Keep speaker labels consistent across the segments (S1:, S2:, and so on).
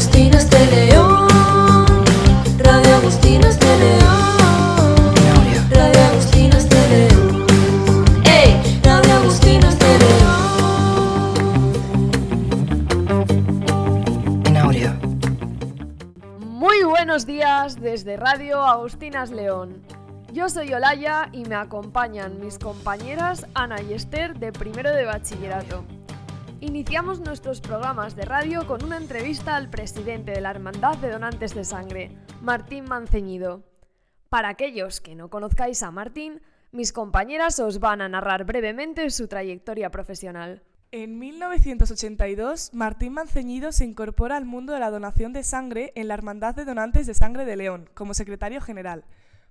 S1: Agustinas de León, Radio Agustinas de León, Radio Agustinas de León, ¡ey! Radio Agustinas de León.
S2: En audio.
S3: Muy buenos días desde Radio Agustinas León. Yo soy Olaya y me acompañan mis compañeras Ana y Esther de primero de bachillerato. Iniciamos nuestros programas de radio con una entrevista al presidente de la Hermandad de Donantes de Sangre, Martín Manceñido. Para aquellos que no conozcáis a Martín, mis compañeras os van a narrar brevemente su trayectoria profesional.
S4: En 1982, Martín Manceñido se incorpora al mundo de la donación de sangre en la Hermandad de Donantes de Sangre de León, como secretario general.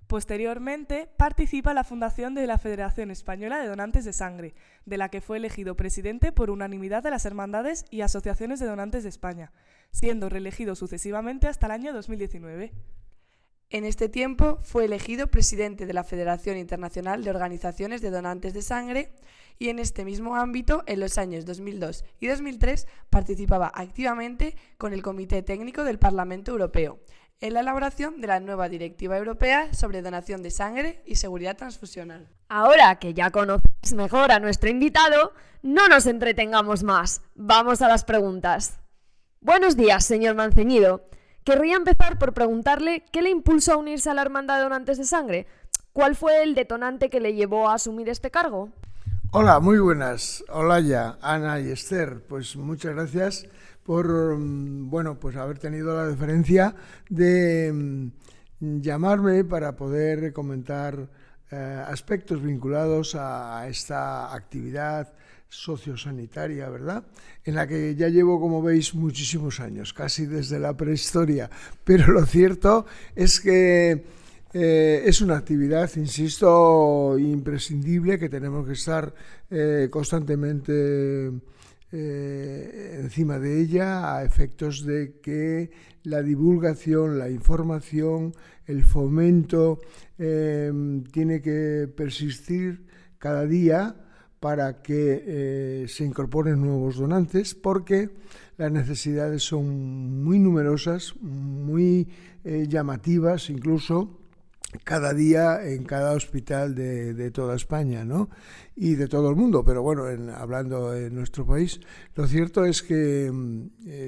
S4: Posteriormente, participa en la fundación de la Federación Española de Donantes de Sangre, de la que fue elegido presidente por unanimidad de las hermandades y asociaciones de donantes de España, siendo reelegido sucesivamente hasta el año 2019.
S2: En este tiempo fue elegido presidente de la Federación Internacional de Organizaciones de Donantes de Sangre y en este mismo ámbito, en los años 2002 y 2003, participaba activamente con el Comité Técnico del Parlamento Europeo en la elaboración de la nueva Directiva Europea sobre donación de sangre y seguridad transfusional.
S3: Ahora que ya conocéis mejor a nuestro invitado, no nos entretengamos más. Vamos a las preguntas. Buenos días, señor Manceñido. Querría empezar por preguntarle qué le impulsó a unirse a la Hermandad de Donantes de Sangre. ¿Cuál fue el detonante que le llevó a asumir este cargo?
S5: Hola, muy buenas. Olaya, Ana y Esther. Pues muchas gracias por pues haber tenido la deferencia de llamarme para poder comentar aspectos vinculados a esta actividad sociosanitaria, ¿verdad? En la que ya llevo, como veis, muchísimos años, casi desde la prehistoria. Pero lo cierto es que es una actividad, insisto, imprescindible, que tenemos que estar constantemente encima de ella, a efectos de que la divulgación, la información, el fomento tiene que persistir cada día para que se incorporen nuevos donantes, porque las necesidades son muy numerosas, muy llamativas, incluso cada día en cada hospital de toda España, ¿no? Y de todo el mundo, pero bueno, hablando en nuestro país, lo cierto es que,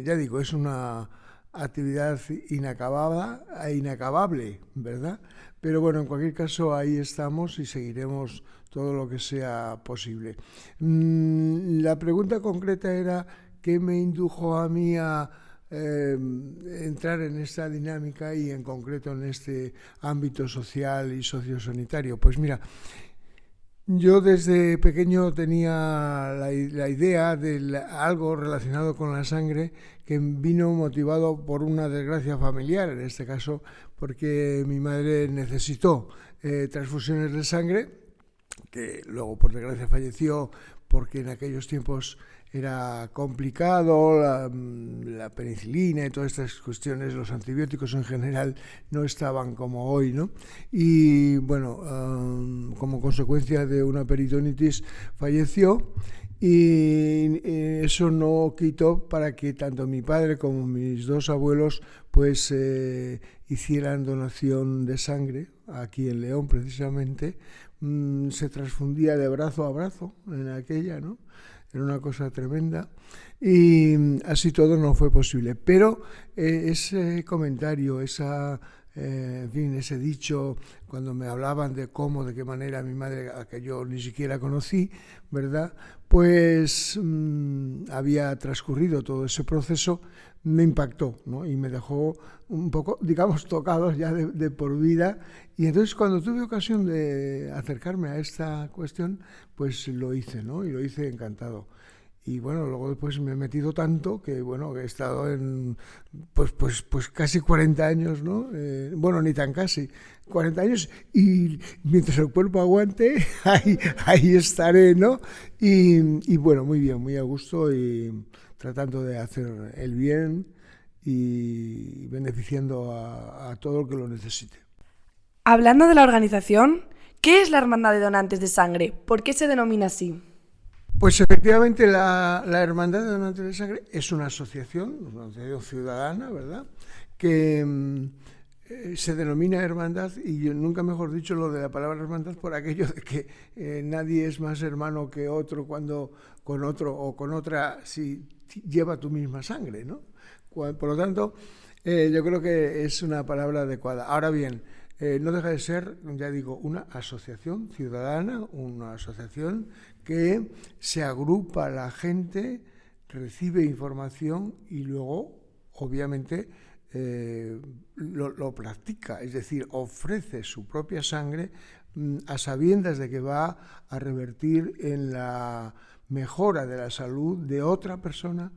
S5: ya digo, es una actividad inacabable, ¿verdad? Pero bueno, en cualquier caso, ahí estamos y seguiremos todo lo que sea posible. La pregunta concreta era ¿qué me indujo a mí a entrar en esta dinámica y en concreto en este ámbito social y sociosanitario? Pues mira, yo desde pequeño tenía la idea de algo relacionado con la sangre, que vino motivado por una desgracia familiar, en este caso porque mi madre necesitó transfusiones de sangre, que luego por desgracia falleció porque en aquellos tiempos era complicado, la penicilina y todas estas cuestiones, los antibióticos en general no estaban como hoy, ¿no? Y bueno, como consecuencia de una peritonitis falleció, y eso no quitó para que tanto mi padre como mis dos abuelos pues hicieran donación de sangre aquí en León precisamente. Se transfundía de brazo a brazo en aquella, ¿no? Era una cosa tremenda y así todo no fue posible. Pero ese comentario, ese dicho, cuando me hablaban de cómo, de qué manera mi madre, a que yo ni siquiera conocí, ¿verdad? Pues había transcurrido todo ese proceso, me impactó, ¿no? Y me dejó un poco, digamos, tocado ya de por vida. Y entonces cuando tuve ocasión de acercarme a esta cuestión, pues lo hice, ¿no? Y lo hice encantado. Y bueno, luego después me he metido tanto que bueno, que he estado en pues casi 40 años, ¿no? Bueno, ni tan casi, 40 años, y mientras el cuerpo aguante, ahí estaré, ¿no? Y bueno, muy bien, muy a gusto y tratando de hacer el bien y beneficiando a todo el que lo necesite.
S2: Hablando de la organización, ¿qué es la Hermandad de Donantes de Sangre? ¿Por qué se denomina así?
S5: Pues efectivamente la Hermandad de Donantes de Sangre es una asociación ciudadana, ¿verdad?, que se denomina hermandad, y yo nunca mejor dicho lo de la palabra hermandad por aquello de que nadie es más hermano que otro cuando con otro o con otra si lleva tu misma sangre, ¿no? Por lo tanto, yo creo que es una palabra adecuada. Ahora bien, no deja de ser, ya digo, una asociación ciudadana, una asociación que se agrupa la gente, recibe información y luego, obviamente, lo practica, es decir, ofrece su propia sangre a sabiendas de que va a revertir en la mejora de la salud de otra persona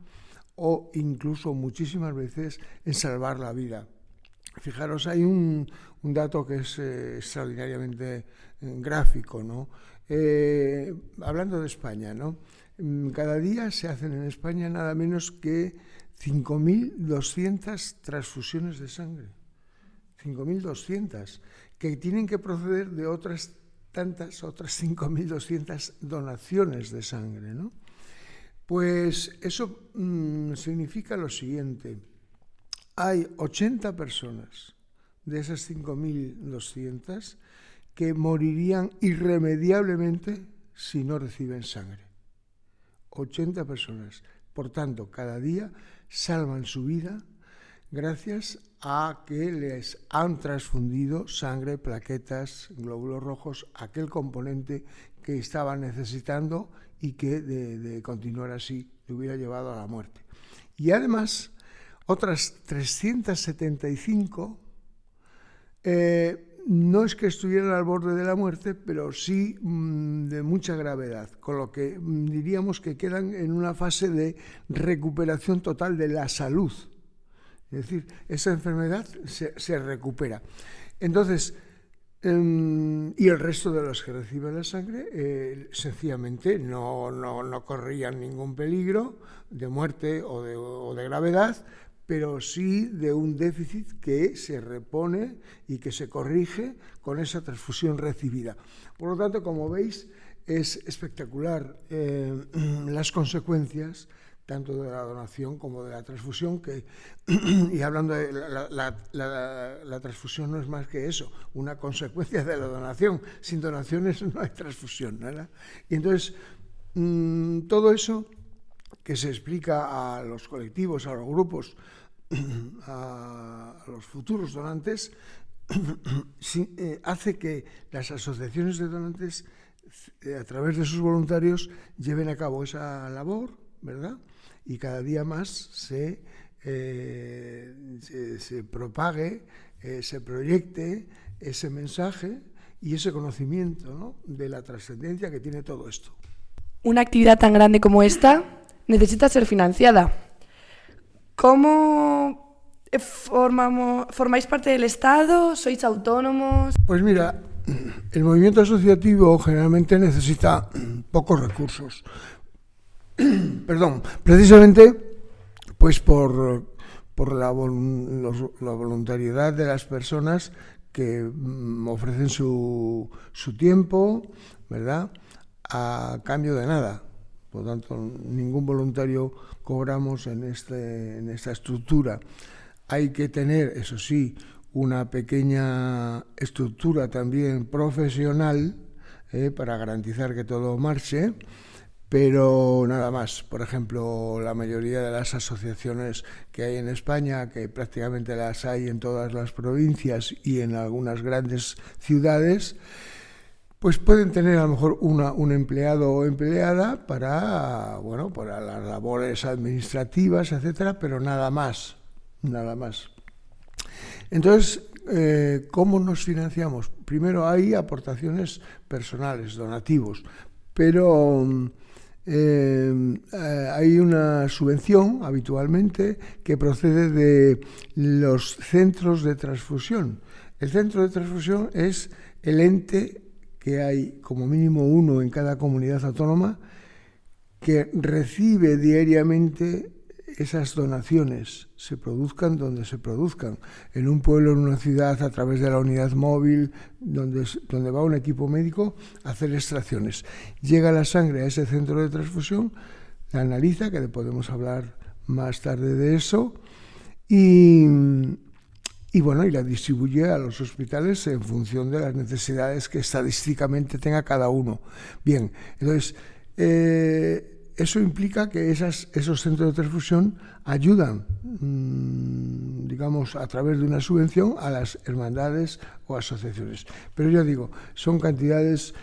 S5: o incluso muchísimas veces en salvar la vida. Fijaros, hay un dato que es extraordinariamente gráfico, ¿no? Hablando de España, ¿no? Cada día se hacen en España nada menos que 5.200 transfusiones de sangre. 5.200, que tienen que proceder de otras 5.200 donaciones de sangre, ¿no? Pues eso significa lo siguiente: hay 80 personas de esas 5.200 que morirían irremediablemente si no reciben sangre. 80 personas. Por tanto, cada día salvan su vida gracias a que les han transfundido sangre, plaquetas, glóbulos rojos, aquel componente que estaban necesitando y que de continuar así le hubiera llevado a la muerte. Y además, otras 375 no es que estuvieran al borde de la muerte, pero sí de mucha gravedad, con lo que diríamos que quedan en una fase de recuperación total de la salud. Es decir, esa enfermedad se recupera. Entonces, y el resto de los que reciben la sangre sencillamente no corrían ningún peligro de muerte o de gravedad, pero sí de un déficit que se repone y que se corrige con esa transfusión recibida. Por lo tanto, como veis, es espectacular las consecuencias tanto de la donación como de la transfusión, y hablando de la transfusión no es más que eso, una consecuencia de la donación. Sin donaciones no hay transfusión, ¿verdad? Y entonces, todo eso que se explica a los colectivos, a los grupos, a los futuros donantes, hace que las asociaciones de donantes, a través de sus voluntarios, lleven a cabo esa labor, ¿verdad? Y cada día más se propague, se proyecte ese mensaje y ese conocimiento, ¿no?, de la trascendencia que tiene todo esto.
S2: Una actividad tan grande como esta necesita ser financiada. ¿Cómo formáis parte del Estado? ¿Sois autónomos?
S5: Pues mira, el movimiento asociativo generalmente necesita pocos recursos. Perdón, precisamente pues por la voluntariedad de las personas que ofrecen su tiempo, ¿verdad?, a cambio de nada. Por lo tanto, ningún voluntario cobramos en esta estructura. Hay que tener, eso sí, una pequeña estructura también profesional para garantizar que todo marche, pero nada más. Por ejemplo, la mayoría de las asociaciones que hay en España, que prácticamente las hay en todas las provincias y en algunas grandes ciudades, pues pueden tener a lo mejor un empleado o empleada para las labores administrativas, etcétera, pero nada más. Entonces, ¿cómo nos financiamos? Primero hay aportaciones personales, donativos, pero hay una subvención habitualmente que procede de los centros de transfusión. El centro de transfusión es el ente que hay como mínimo uno en cada comunidad autónoma, que recibe diariamente esas donaciones se produzcan donde se produzcan, en un pueblo, en una ciudad, a través de la unidad móvil, donde va un equipo médico a hacer extracciones. Llega la sangre a ese centro de transfusión, la analiza, que podemos hablar más tarde de eso, y la distribuye a los hospitales en función de las necesidades que estadísticamente tenga cada uno. Bien, entonces, eso implica que esos centros de transfusión ayudan, digamos, a través de una subvención a las hermandades o asociaciones. Pero ya digo, son cantidades,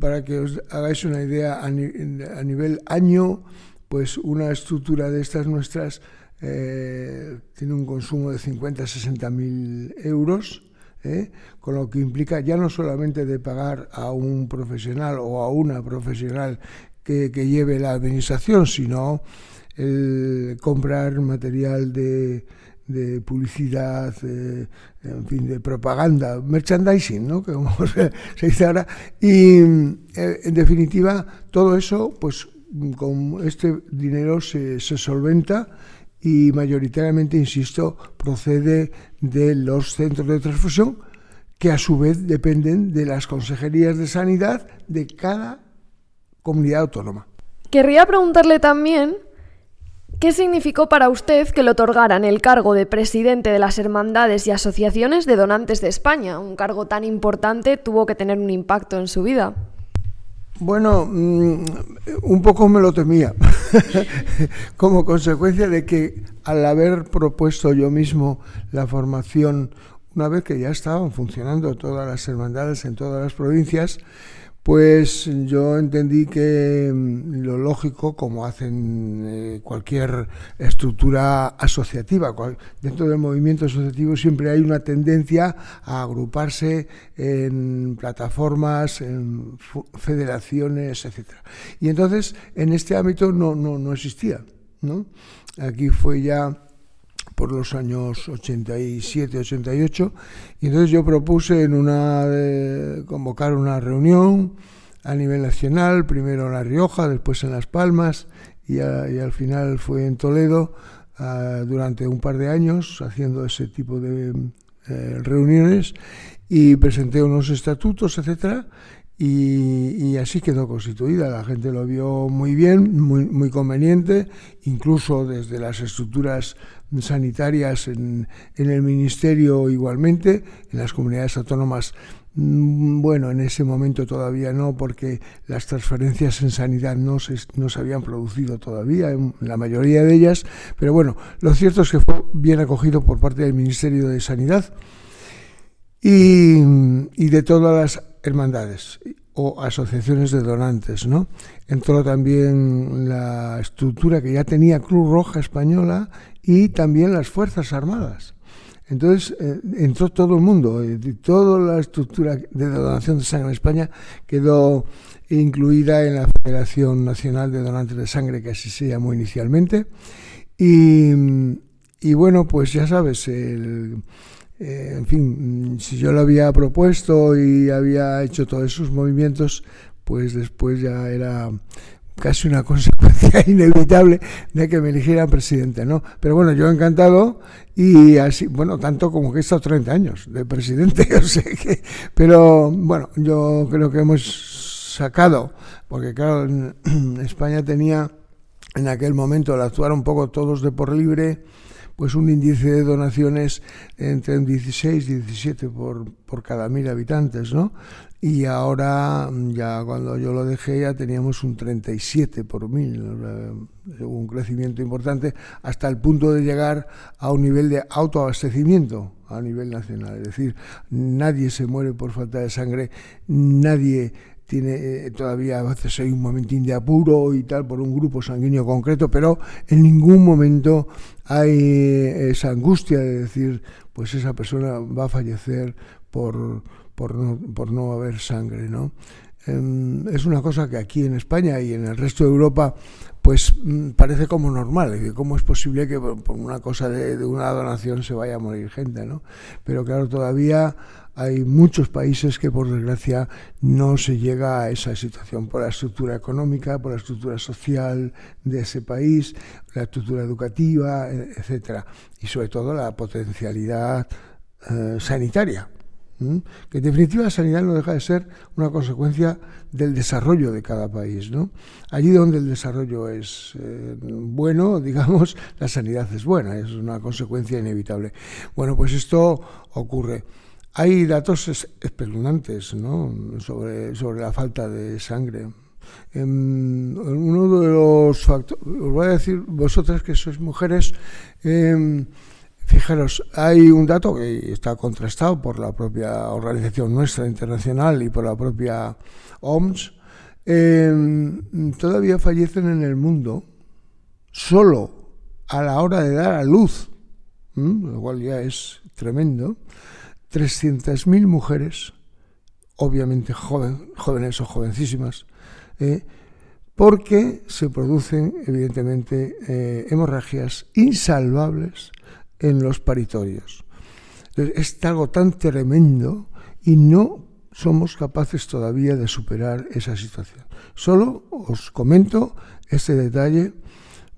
S5: para que os hagáis una idea, a nivel año, pues una estructura de estas nuestras tiene un consumo de 50.000-60.000 euros, con lo que implica ya no solamente de pagar a un profesional o a una profesional que lleve la administración, sino el comprar material de publicidad, en fin, de propaganda, merchandising, ¿no?, como se dice ahora, y en definitiva todo eso, pues con este dinero se solventa, y mayoritariamente, insisto, procede de los centros de transfusión, que a su vez dependen de las consejerías de sanidad de cada comunidad autónoma.
S3: Querría preguntarle también qué significó para usted que le otorgaran el cargo de presidente de las hermandades y asociaciones de donantes de España. Un cargo tan importante tuvo que tener un impacto en su vida.
S5: Bueno, un poco me lo temía, como consecuencia de que al haber propuesto yo mismo la formación, una vez que ya estaban funcionando todas las hermandades en todas las provincias, pues yo entendí que lo lógico, como hacen cualquier estructura asociativa, dentro del movimiento asociativo siempre hay una tendencia a agruparse en plataformas, en federaciones, etc. Y entonces en este ámbito no existía, ¿no? Aquí fue ya por los años 87, 88, y entonces yo propuse convocar una reunión a nivel nacional, primero en La Rioja, después en Las Palmas, y al final fue en Toledo, durante un par de años, haciendo ese tipo de reuniones, y presenté unos estatutos, etcétera, y así quedó constituida. La gente lo vio muy bien, muy conveniente, incluso desde las estructuras sanitarias en el Ministerio igualmente, en las comunidades autónomas. Bueno, en ese momento todavía no, porque las transferencias en sanidad no se habían producido todavía, en la mayoría de ellas, pero bueno, lo cierto es que fue bien acogido por parte del Ministerio de Sanidad y de todas las hermandades o asociaciones de donantes, ¿no? Entró también la estructura que ya tenía Cruz Roja Española y también las Fuerzas Armadas. Entonces entró todo el mundo, toda la estructura de donación de sangre en España quedó incluida en la Federación Nacional de Donantes de Sangre, que así se llamó inicialmente. Y bueno, pues ya sabes, en fin, si yo lo había propuesto y había hecho todos esos movimientos, pues después ya era casi una consecuencia inevitable de que me eligieran presidente, ¿no? Pero bueno, yo encantado, y así, bueno, tanto como que he estado 30 años de presidente, o sea que, pero bueno, yo creo que hemos sacado, porque claro, en España tenía en aquel momento, al actuar un poco todos de por libre, pues un índice de donaciones entre un 16 y 17 por cada 1.000 habitantes, ¿no? Y ahora, ya cuando yo lo dejé, ya teníamos un 37 por 1.000, un crecimiento importante, hasta el punto de llegar a un nivel de autoabastecimiento a nivel nacional. Es decir, nadie se muere por falta de sangre, nadie tiene todavía, a veces hay un momentín de apuro y tal por un grupo sanguíneo concreto, pero en ningún momento hay esa angustia de decir, pues esa persona va a fallecer por no haber sangre, ¿no? es una cosa que aquí en España y en el resto de Europa pues parece como normal. ¿Cómo es posible que por una cosa de una donación se vaya a morir gente, ¿no? Pero claro, todavía hay muchos países que por desgracia no se llega a esa situación por la estructura económica, por la estructura social de ese país, la estructura educativa, etcétera, y sobre todo la potencialidad sanitaria. Que en definitiva la sanidad no deja de ser una consecuencia del desarrollo de cada país, ¿no? Allí donde el desarrollo es bueno, digamos, la sanidad es buena, es una consecuencia inevitable. Bueno, pues esto ocurre. Hay datos espeluznantes, ¿no?, sobre la falta de sangre. Uno de los factores, os voy a decir, vosotras que sois mujeres, fijaros, hay un dato que está contrastado por la propia organización nuestra internacional y por la propia OMS. Todavía fallecen en el mundo, solo a la hora de dar a luz, lo cual ya es tremendo, 300.000 mujeres, obviamente jóvenes o jovencísimas, porque se producen evidentemente hemorragias insalvables en los paritorios. Entonces, es algo tan tremendo y no somos capaces todavía de superar esa situación. Solo os comento este detalle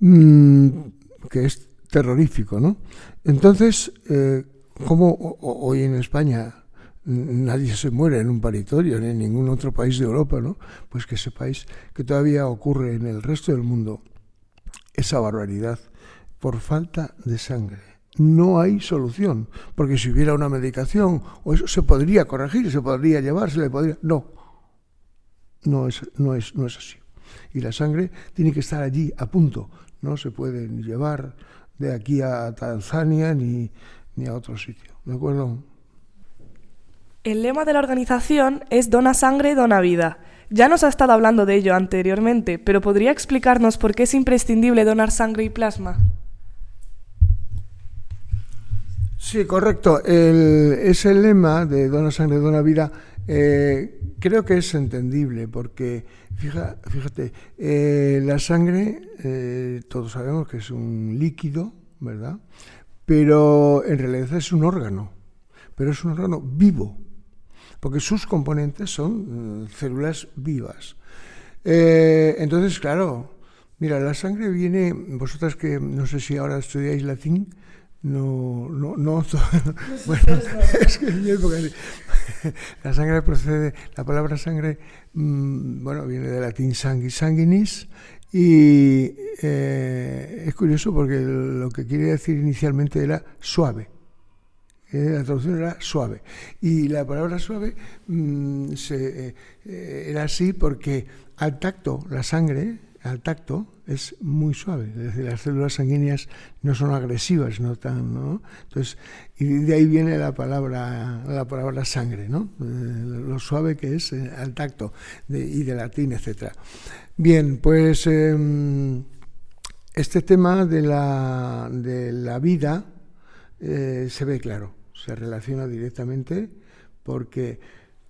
S5: que es terrorífico, ¿no? Entonces, como hoy en España nadie se muere en un paritorio, ni en ningún otro país de Europa, ¿no? Pues que sepáis que todavía ocurre en el resto del mundo esa barbaridad por falta de sangre. No hay solución, porque si hubiera una medicación, o eso se podría corregir, se podría llevar, se le podría... No es así. Y la sangre tiene que estar allí, a punto. No se puede ni llevar de aquí a Tanzania ni a otro sitio. ¿De acuerdo?
S4: El lema de la organización es Dona sangre, dona vida. Ya nos ha estado hablando de ello anteriormente, pero ¿podría explicarnos por qué es imprescindible donar sangre y plasma?
S5: Sí, correcto. Ese lema de dona sangre, dona vida, creo que es entendible porque, fíjate, la sangre, todos sabemos que es un líquido, ¿verdad? Pero en realidad es un órgano, pero es un órgano vivo, porque sus componentes son células vivas. Entonces, claro, mira, la sangre viene, vosotras que no sé si ahora estudiáis latín, no, bueno, es que en mi época la sangre procede, la palabra sangre, bueno, viene del latín sanguis, sanguinis, y es curioso porque lo que quiere decir inicialmente era suave. La traducción era suave. Y la palabra suave era así porque al tacto, la sangre, al tacto, es muy suave. Es decir, las células sanguíneas no son agresivas, ¿no? Entonces, y de ahí viene la palabra sangre, ¿no? Lo suave que es al tacto, y de latín, etc. Bien, pues este tema de la vida se ve claro, se relaciona directamente porque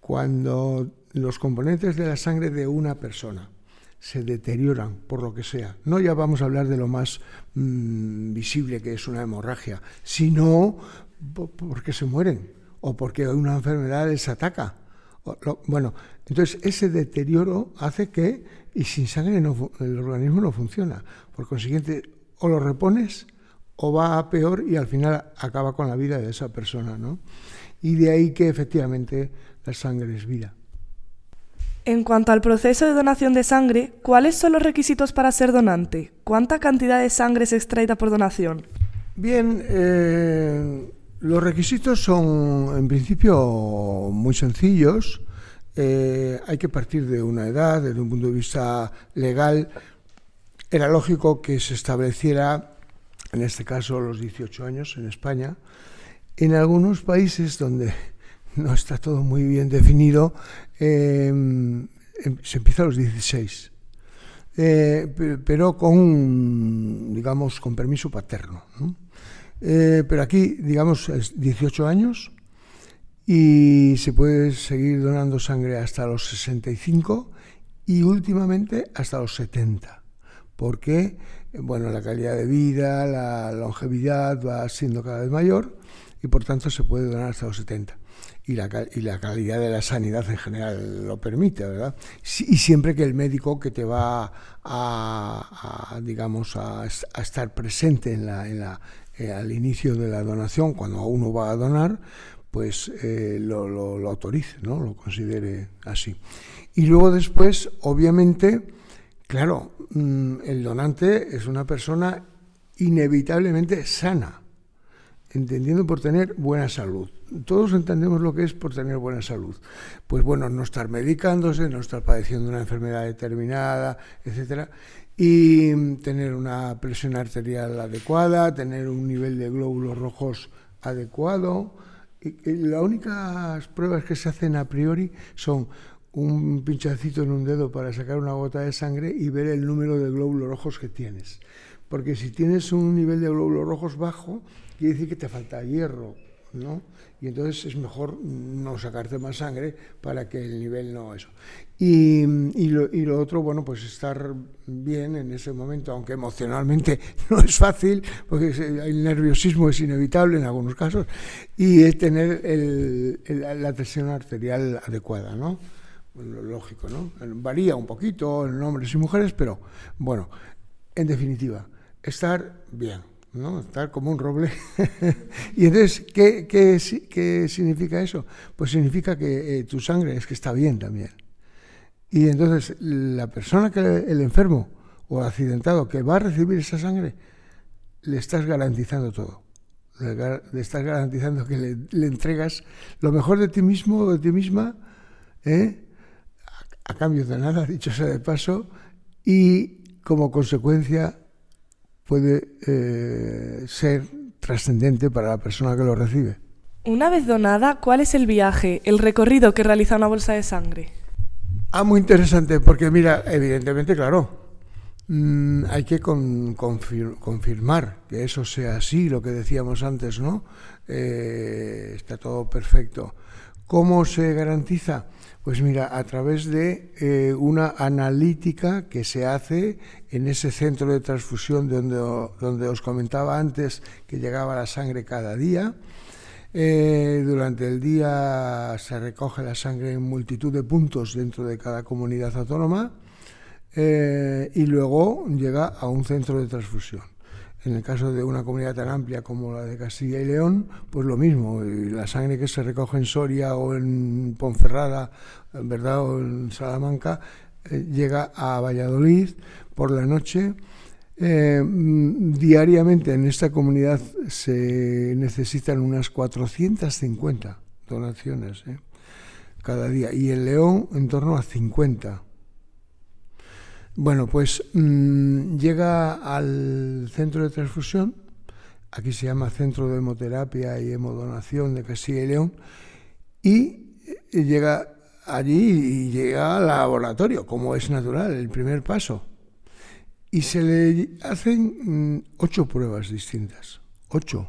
S5: cuando los componentes de la sangre de una persona se deterioran por lo que sea, no ya vamos a hablar de lo más visible que es una hemorragia, sino porque se mueren o porque una enfermedad les ataca. Bueno, entonces ese deterioro hace que, y sin sangre el organismo no funciona, por consiguiente o lo repones o va a peor y al final acaba con la vida de esa persona, ¿no? Y de ahí que efectivamente la sangre es vida.
S4: En cuanto al proceso de donación de sangre, ¿cuáles son los requisitos para ser donante? ¿Cuánta cantidad de sangre es extraída por donación?
S5: Bien, los requisitos son en principio muy sencillos. Hay que partir de una edad, desde un punto de vista legal. Era lógico que se estableciera, en este caso, los 18 años en España. En algunos países donde no está todo muy bien definido, se empieza a los 16, pero con permiso paterno, ¿no? Pero aquí, digamos, es 18 años y se puede seguir donando sangre hasta los 65 y últimamente hasta los 70, porque bueno, la calidad de vida, la longevidad va siendo cada vez mayor y por tanto se puede donar hasta los 70. Y la calidad de la sanidad en general lo permite, ¿verdad? Y siempre que el médico que te va a estar presente al inicio de la donación, cuando uno va a donar, pues lo autorice, ¿no? Lo considere así. Y luego después, obviamente, claro, el donante es una persona inevitablemente sana, entendiendo por tener buena salud. Todos entendemos lo que es por tener buena salud. Pues bueno, no estar medicándose, no estar padeciendo una enfermedad determinada, etcétera, y tener una presión arterial adecuada, tener un nivel de glóbulos rojos adecuado. Y las únicas pruebas que se hacen a priori son un pinchacito en un dedo para sacar una gota de sangre y ver el número de glóbulos rojos que tienes. Porque si tienes un nivel de glóbulos rojos bajo, quiere decir que te falta hierro, ¿no? Y entonces es mejor no sacarte más sangre para que el nivel no eso. Y lo otro, bueno, pues estar bien en ese momento, aunque emocionalmente no es fácil, porque el nerviosismo es inevitable en algunos casos, y es tener la presión arterial adecuada, ¿no? Lo lógico, ¿no? Varía un poquito en hombres y mujeres, pero bueno, en definitiva, estar bien, ¿no? Estar como un roble. Y entonces, ¿qué significa eso? Pues significa que tu sangre es que está bien también. Y entonces, la persona, el enfermo o accidentado que va a recibir esa sangre, le estás garantizando todo. Le estás garantizando que le entregas lo mejor de ti mismo o de ti misma, a cambio de nada, dicho sea de paso, y como consecuencia puede ser trascendente para la persona que lo recibe.
S4: Una vez donada, ¿cuál es el viaje, el recorrido que realiza una bolsa de sangre?
S5: Muy interesante, porque mira, evidentemente, claro, hay que confirmar que eso sea así, lo que decíamos antes, ¿no? Está todo perfecto. ¿Cómo se garantiza? Pues mira, a través de una analítica que se hace en ese centro de transfusión donde os comentaba antes que llegaba la sangre cada día. Durante el día se recoge la sangre en multitud de puntos dentro de cada comunidad autónoma y luego llega a un centro de transfusión. En el caso de una comunidad tan amplia como la de Castilla y León, pues lo mismo. La sangre que se recoge en Soria o en Ponferrada, ¿verdad?, o en Salamanca, llega a Valladolid por la noche. Diariamente en esta comunidad se necesitan unas 450 donaciones cada día, y en León en torno a 50. Bueno, pues llega al centro de transfusión, aquí se llama Centro de Hemoterapia y Hemodonación de Castilla y León, y llega allí y llega al laboratorio, como es natural, el primer paso. Y se le hacen 8 pruebas distintas, 8.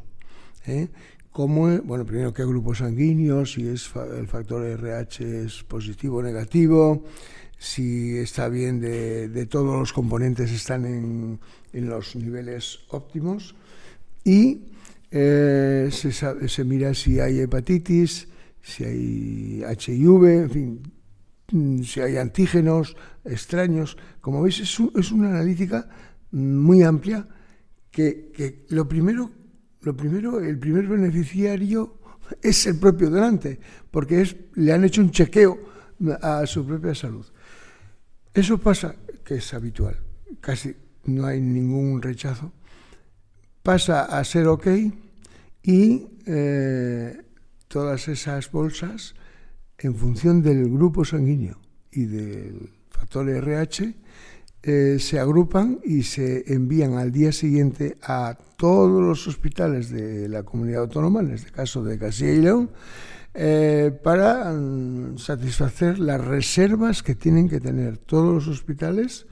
S5: Bueno, primero qué grupo sanguíneo, si es el factor RH es positivo o negativo, si está bien de todos los componentes están en los niveles óptimos, y se mira si hay hepatitis, si hay HIV, en fin, si hay antígenos extraños. Como veis, es una analítica muy amplia que el primer beneficiario es el propio donante, porque le han hecho un chequeo a su propia salud. Eso pasa, que es habitual, casi no hay ningún rechazo, pasa a ser ok, y todas esas bolsas, en función del grupo sanguíneo y del factor RH, se agrupan y se envían al día siguiente a todos los hospitales de la comunidad autónoma, en este caso de Castilla y León, para satisfacer las reservas que tienen que tener todos los hospitales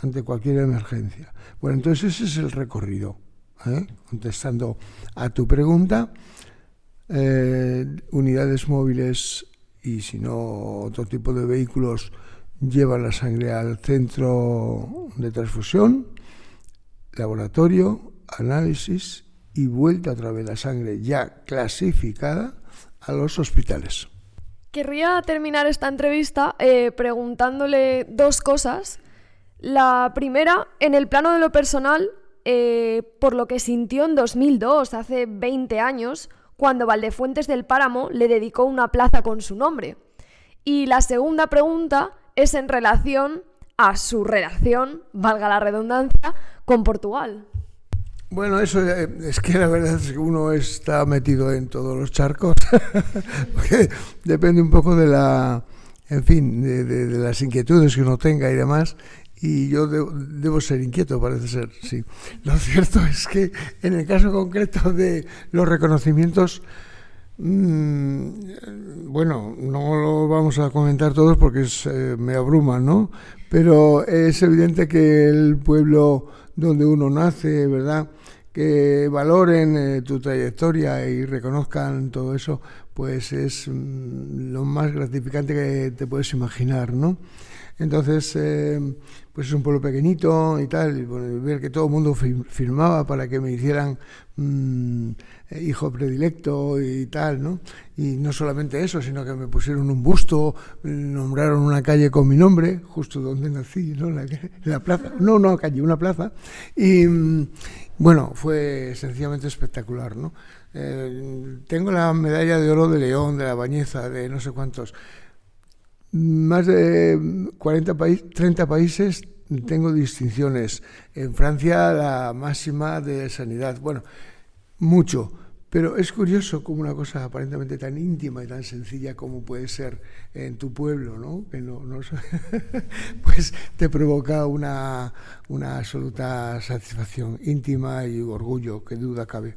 S5: ante cualquier emergencia. Bueno, entonces ese es el recorrido. Contestando a tu pregunta, unidades móviles y si no otro tipo de vehículos llevan la sangre al centro de transfusión, laboratorio, análisis y vuelta a través de la sangre ya clasificada a los hospitales.
S3: Querría terminar esta entrevista preguntándole dos cosas. La primera, en el plano de lo personal, por lo que sintió en 2002, hace 20 años, cuando Valdefuentes del Páramo le dedicó una plaza con su nombre. Y la segunda pregunta es en relación a su relación, valga la redundancia, con Portugal.
S5: Bueno, eso es que la verdad es que uno está metido en todos los charcos, porque depende un poco de de las inquietudes que uno tenga y demás, y yo debo ser inquieto, parece ser, sí. Lo cierto es que en el caso concreto de los reconocimientos, bueno, no lo vamos a comentar todos porque me abruma, ¿no? Pero es evidente que el pueblo donde uno nace, ¿verdad?, que valoren tu trayectoria y reconozcan todo eso, pues es lo más gratificante que te puedes imaginar, ¿no? Entonces, pues es un pueblo pequeñito y tal, y ver que todo el mundo firmaba para que me hicieran hijo predilecto y tal, ¿no? Y no solamente eso, sino que me pusieron un busto, nombraron una calle con mi nombre, justo donde nací, ¿no? La plaza, no una calle, una plaza, y bueno, fue sencillamente espectacular, ¿no? Tengo la medalla de oro de León, de La Bañeza, de no sé cuántos, más de 30 países, tengo distinciones. En Francia la máxima de sanidad, bueno, mucho. Pero es curioso como una cosa aparentemente tan íntima y tan sencilla como puede ser en tu pueblo, ¿no? Que no pues te provoca una absoluta satisfacción íntima y orgullo, que duda cabe.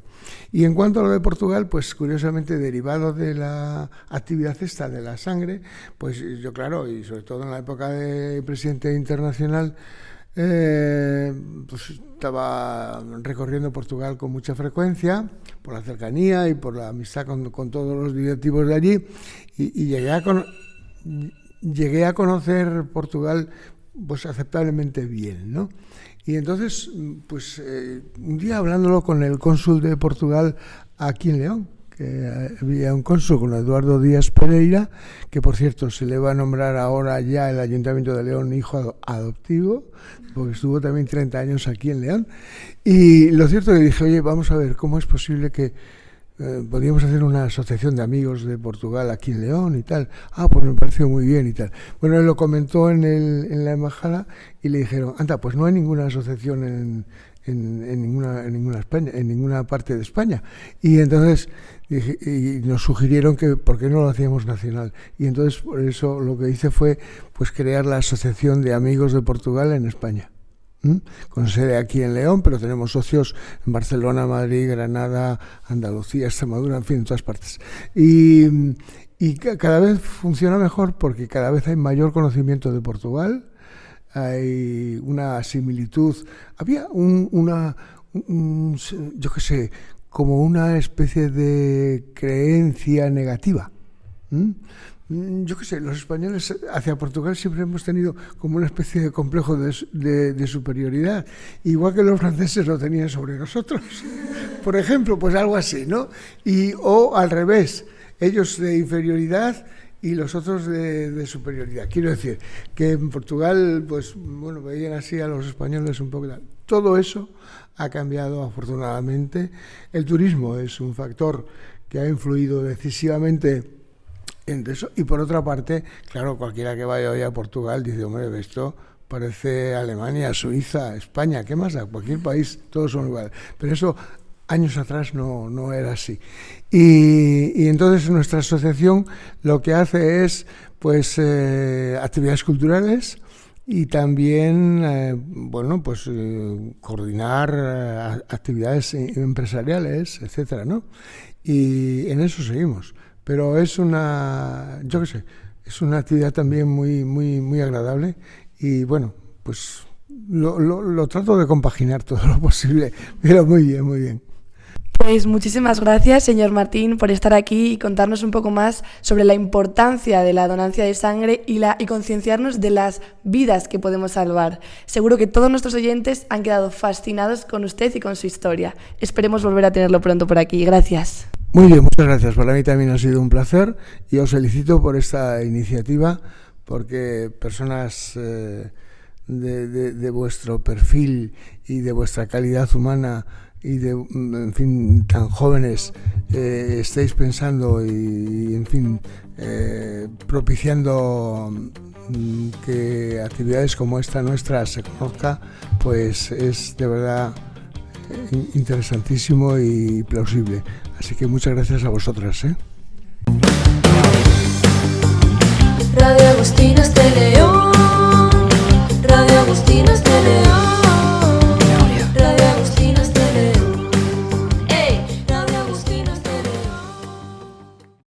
S5: Y en cuanto a lo de Portugal, pues curiosamente derivado de la actividad esta de la sangre, pues yo claro, y sobre todo en la época de presidente internacional, pues estaba recorriendo Portugal con mucha frecuencia por la cercanía y por la amistad con todos los directivos de allí y llegué a conocer Portugal pues aceptablemente bien, ¿no? Y entonces pues un día hablándolo con el cónsul de Portugal aquí en León, que había un cónsul con Eduardo Díaz Pereira, que por cierto se le va a nombrar ahora ya el Ayuntamiento de León hijo adoptivo, porque estuvo también 30 años aquí en León. Y lo cierto es que dije, oye, vamos a ver cómo es posible que podríamos hacer una asociación de amigos de Portugal aquí en León y tal. Ah, pues me pareció muy bien y tal. Bueno, él lo comentó en la embajada y le dijeron, anda, pues no hay ninguna asociación en ninguna parte de España. Y entonces y nos sugirieron que por qué no lo hacíamos nacional. Y entonces por eso lo que hice fue pues crear la Asociación de Amigos de Portugal en España, con sede aquí en León, pero tenemos socios en Barcelona, Madrid, Granada, Andalucía, Extremadura, en fin, en todas partes. Y cada vez funciona mejor porque cada vez hay mayor conocimiento de Portugal, hay una similitud. Había yo qué sé, como una especie de creencia negativa. Yo qué sé, los españoles hacia Portugal siempre hemos tenido como una especie de complejo de superioridad, igual que los franceses lo tenían sobre nosotros, por ejemplo, pues algo así, ¿no? O al revés, ellos de inferioridad y los otros de superioridad. Quiero decir que en Portugal, pues bueno, veían así a los españoles un poco. Todo eso ha cambiado afortunadamente. El turismo es un factor que ha influido decisivamente en eso. Y por otra parte, claro, cualquiera que vaya hoy a Portugal dice, hombre, esto parece Alemania, Suiza, España, ¿qué más da? Cualquier país, todos son iguales. Pero eso años atrás no era así. Y entonces nuestra asociación lo que hace es pues actividades culturales y también bueno pues coordinar actividades empresariales, etcétera, ¿no? Y en eso seguimos. Pero es yo qué sé, es una actividad también muy agradable y bueno, pues lo trato de compaginar todo lo posible, pero muy bien, muy bien.
S2: Pues muchísimas gracias, señor Martín, por estar aquí y contarnos un poco más sobre la importancia de la donancia de sangre y concienciarnos de las vidas que podemos salvar. Seguro que todos nuestros oyentes han quedado fascinados con usted y con su historia. Esperemos volver a tenerlo pronto por aquí. Gracias.
S5: Muy bien, muchas gracias. Para mí también ha sido un placer y os felicito por esta iniciativa, porque personas de vuestro perfil y de vuestra calidad humana y en fin, tan jóvenes, estéis pensando y en fin, propiciando que actividades como esta nuestra se conozca, pues es de verdad interesantísimo y plausible. Así que muchas gracias a vosotras,
S1: Radio Agustinas de León.